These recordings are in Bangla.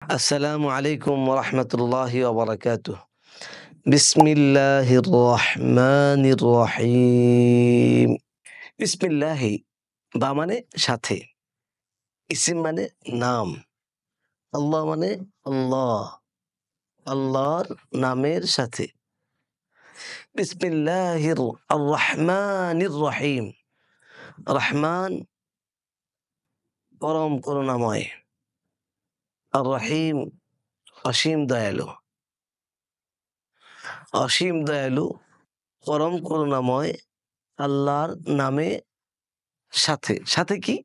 السلام عليكم ورحمة الله وبركاته. بسم الله الرحمن الرحيم. بسم الله বা মানে সাথে, ইসিম মানে নাম, আল্লাহ মানে আল্লাহ, আল্লাহর নামের সাথে। বিসমিল্লাহির রহমানির রহিম। রহমান পরম করুণাময়, আর রহিম অসীম দয়ালু। অসীম দয়ালু, পরম করুণাময় আল্লাহর নামে সাথে। সাথে কি?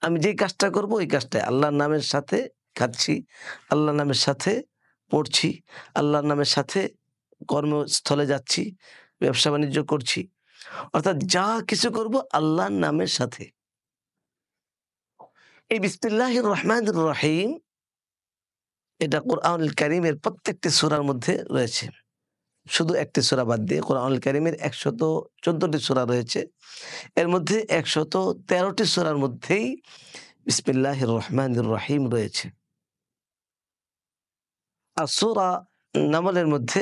আমি যে কাজটা করব ওই কাজটাই আল্লাহর নামের সাথে খাচ্ছি, আল্লাহর নামের সাথে পড়ছি, আল্লাহর নামের সাথে কর্মস্থলে যাচ্ছি, ব্যবসা বাণিজ্য করছি। অর্থাৎ যা কিছু করব আল্লাহর নামের সাথে। এই বিসমিল্লাহির রহমানির রহিম এটা কোরআনুল কারীমের প্রত্যেকটি সূরার মধ্যে রয়েছে। শুধু একটি সূরা বাদ দিয়ে কোরআনুল কারীমের ১১৪টি সূরা রয়েছে। এর মধ্যে ১১৩টি সূরার মধ্যেই বিসমিল্লাহির রহমানির রহিম রয়েছে। আর সূরা নামলের মধ্যে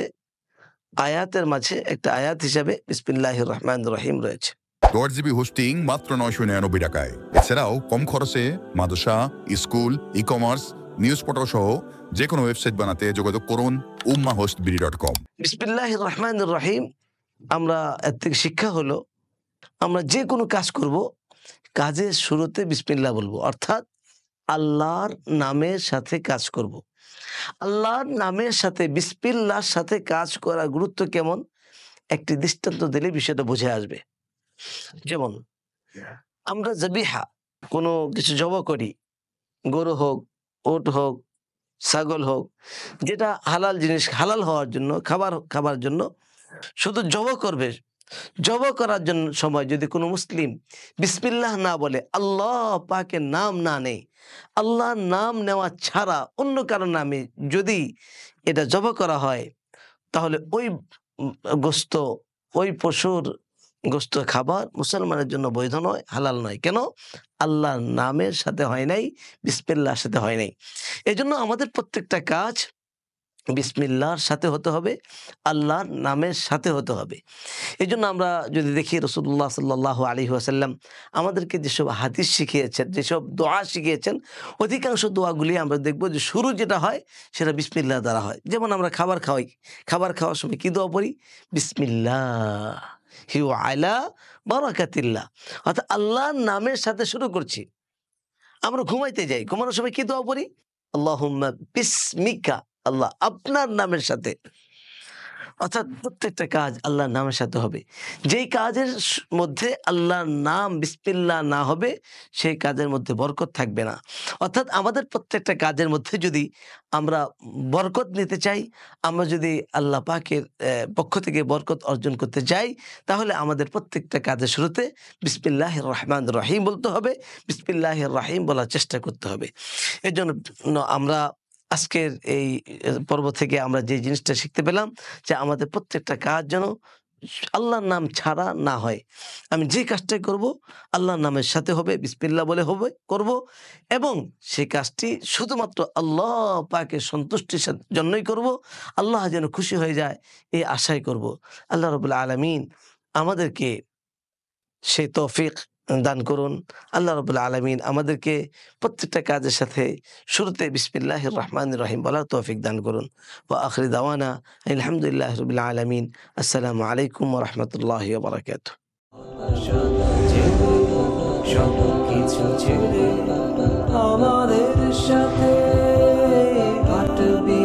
আয়াতের মাঝে একটা আয়াত হিসাবে বিসমিল্লাহির রহমানির রহিম রয়েছে। 10 জিবি হোস্টিং মাত্র 999 টাকায়। এছাড়াও কম খরচে মাদ্রাসা, স্কুল, ই-কমার্স, নিউজ পোর্টাল সহ যে কোনো ওয়েবসাইট বানাতে যোগাযোগ করুন ummahostbiri.com। বিসমিল্লাহির রহমানির রহিম আমরা এর থেকে শিক্ষা হলো আমরা যে কোনো কাজ করব কাজের শুরুতে বিসমিল্লাহ বলবো, অর্থাৎ আল্লাহর নামের সাথে কাজ করব। আল্লাহর নামের সাথে বিসমিল্লাহর সাথে কাজ করার গুরুত্ব কেমন একটি দৃষ্টান্ত দিলে বিষয়টা বুঝে আসবে। যেমন আমরা যাবিহা কোনো কিছু জবাই করি, গরু হোক, উট হোক, ছাগল হোক, যেটা হালাল জিনিস, হালাল হওয়ার জন্য খাবার জন্য শুধু জবাই করবে। জবাই করার জন্য সময় যদি কোনো মুসলিম বিসমিল্লাহ না বলে, আল্লাহ পাকের নাম না নেই, আল্লাহর নাম নেওয়া ছাড়া অন্য কারো নামে যদি এটা জবাই করা হয়, তাহলে ওই গোস্ত, ওই পশুর গোস্ত খাবার মুসলমানের জন্য বৈধ নয়, হালাল নয়। কেন? আল্লাহর নামের সাথে হয় নাই, বিসমিল্লাহর সাথে হয় নাই। এজন্য আমাদের প্রত্যেকটা কাজ বিসমিল্লাহর সাথে হতে হবে, আল্লাহর নামের সাথে হতে হবে। এজন্য আমরা যদি দেখি রাসূলুল্লাহ সাল্লাল্লাহু আলাইহি ওয়াসাল্লাম আমাদেরকে যেসব হাদিস শিখিয়েছেন, যেসব দোয়া শিখিয়েছেন, অধিকাংশ দোয়াগুলি আমরা দেখব যে শুরু যেটা হয় সেটা বিসমিল্লাহ দ্বারা হয়। যেমন আমরা খাবার খাওয়াই, খাবার খাওয়ার সময় কি দোয়া পড়ি? বিসমিল্লাহি ওয়া আলা বারাকাতিল্লাহ, অর্থাৎ আল্লাহর নামের সাথে শুরু করছি। আমরা ঘুমাইতে যাই, ঘুমানোর সময় কি দোয়া পড়ি? আল্লাহুম্মা বিসমিকা, আল্লাহ আপনার নামের সাথে। অর্থাৎ প্রত্যেকটা কাজ আল্লাহর নামের সাথে হবে। যেই কাজের মধ্যে আল্লাহর নাম বিসমিল্লাহ না হবে সেই কাজের মধ্যে বরকত থাকবে না। অর্থাৎ আমাদের প্রত্যেকটা কাজের মধ্যে যদি আমরা বরকত নিতে চাই, আমরা যদি আল্লাহ পাকের পক্ষ থেকে বরকত অর্জন করতে চাই, তাহলে আমাদের প্রত্যেকটা কাজের শুরুতে বিসমিল্লাহির রহমানির রহিম বলতে হবে, বিসমিল্লাহির রহিম বলার চেষ্টা করতে হবে। এজন্য আমরা আজকের এই পর্ব থেকে আমরা যে জিনিসটা শিখতে পেলাম যে আমাদের প্রত্যেকটা কাজ যেন আল্লাহর নাম ছাড়া না হয়। আমি যে কাজটাই করব আল্লাহর নামের সাথে হবে, বিসমিল্লাহ বলে হবে করব, এবং সেই কাজটি শুধুমাত্র আল্লাহ পাকের সন্তুষ্টির জন্যই করব, আল্লাহ যেন খুশি হয়ে যায় এই আশাই করব। আল্লাহ রাব্বুল আলামিন আমাদেরকে সেই তৌফিক দান করুন। আল্লাহ রাব্বুল আলামিন আমাদেরকে প্রত্যেকটা কাজের সাথে শুরুতে বিসমিল্লাহির রহমানির রহিম বলার তৌফিক দান করুন। ওয়া আখির দাওয়ানা আলহামদুলিল্লাহি রাব্বিল আলামিন। আসসালামু আলাইকুম ওয়া রাহমাতুল্লাহি ওয়া বারাকাতুহু। সবকিছু ছেড়ে আমাদের সাথে হাঁটবি।